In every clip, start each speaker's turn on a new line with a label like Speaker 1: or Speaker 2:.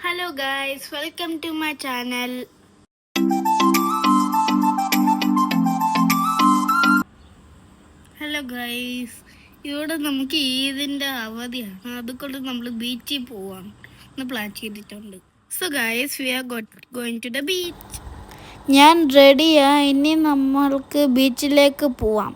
Speaker 1: Hello guys, welcome to my channel. Hello guys, ഇവിടെ നമുക്ക് ഈദിൻ്റെ അവധിയാണ്, അതുകൊണ്ട് നമ്മൾ ബീച്ചിൽ പോവാണ് പ്ലാൻ ചെയ്തിട്ടുണ്ട്. So guys, we are going to the beach. ഞാൻ റെഡിയാ, ഇനി നമ്മൾക്ക് ബീച്ചിലേക്ക് പോവാം.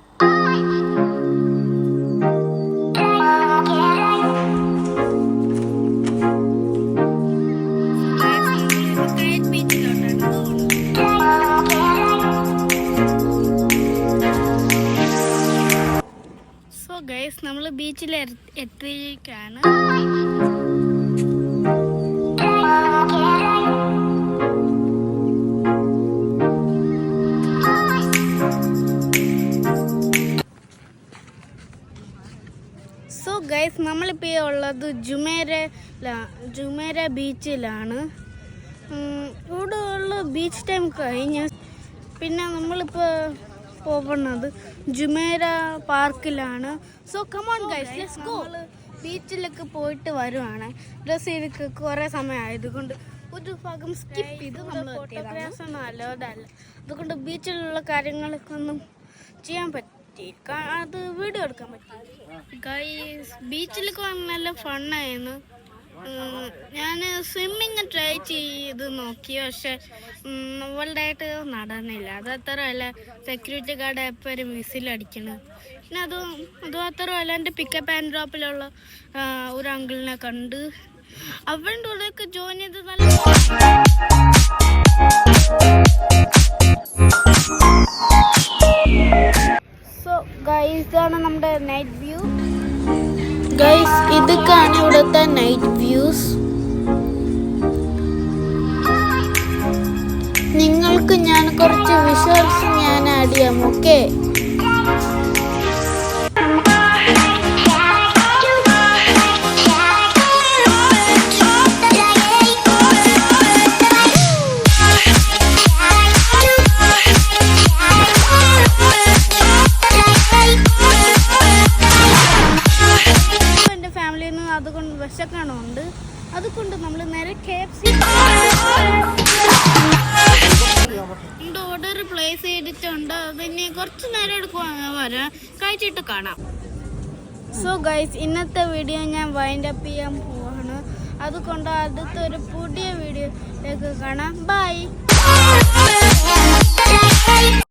Speaker 1: ഗൈസ് നമ്മൾ ബീച്ചിൽ എത്തിയിരിക്കുകയാണ്. സോ ഗൈസ് നമ്മളിപ്പോൾ ഉള്ളത് ജുമേര ബീച്ചിലാണ്. ഇവിടെ ഉള്ള ബീച്ച് ടൈം കഴിഞ്ഞ് പിന്നെ നമ്മളിപ്പോൾ പോകുന്നത് ജുമേര പാർക്കിലാണ്. So come on guys, let's go. ബീച്ചിലൊക്കെ പോയിട്ട് വരുവാണ്. ഡ്രസ് ചെയ്തൊക്കെ കുറേ സമയമായതുകൊണ്ട് ഒരു ഭാഗം സ്കിപ്പ് ചെയ്ത് നമ്മൾ ഫോട്ടോഗ്രാഫൊന്നും അലോഡല്ല, അതുകൊണ്ട് ബീച്ചിലുള്ള കാര്യങ്ങളൊക്കെ ഒന്നും ചെയ്യാൻ പറ്റി, അത് വീഡിയോ എടുക്കാൻ പറ്റി. ഗൈസ് ബീച്ചിലൊക്കെ നല്ല ഫണ്ണായിരുന്നു. ഞാൻ സ്വിമ്മിങ് ട്രൈ ചെയ്ത് നോക്കി, പക്ഷെ വലുതായിട്ട് നടന്നില്ല. അത് അത്രയല്ല, സെക്യൂരിറ്റി ഗാർഡ് എപ്പോഴും വിസിലടിക്കണം. പിന്നെ അത് മാത്രമല്ല, എൻ്റെ പിക്കപ്പ് ആൻഡ് ഡ്രോപ്പിലുള്ള ഒരു അങ്കിളിനെ കണ്ട് അവൻ്റെ കൂടെയൊക്കെ ജോയിൻ ചെയ്ത് നല്ല. സോ ഗൈസ്, ഇതാണ് നമ്മുടെ നൈറ്റ് വ്യൂ. ഗൈസ് ഇതൊക്കെയാണ് ഇവിടുത്തെ നൈറ്റ് വ്യൂസ്. നിങ്ങൾക്ക് ഞാൻ കുറച്ച് വിഷ്വൽസ് ഞാൻ ആഡ് ചെയ്യാം, ഓക്കെ? അതുകൊണ്ട് വിശക്കണമുണ്ട്, അതുകൊണ്ട് നമ്മൾ നേരെ KFC ഓർഡർ പ്ലേസ് ചെയ്തിട്ടുണ്ട്. അതിന് കുറച്ച് നേരം എടുക്കുവാൻ വരാം, കഴിച്ചിട്ട് കാണാം. സോ ഗൈസ്, ഇന്നത്തെ വീഡിയോ ഞാൻ വൈൻഡ് അപ്പ് ചെയ്യാൻ പോവാണ്, അതുകൊണ്ട് അടുത്തൊരു പുതിയ വീഡിയോയിലേക്ക് കാണാം. ബൈ.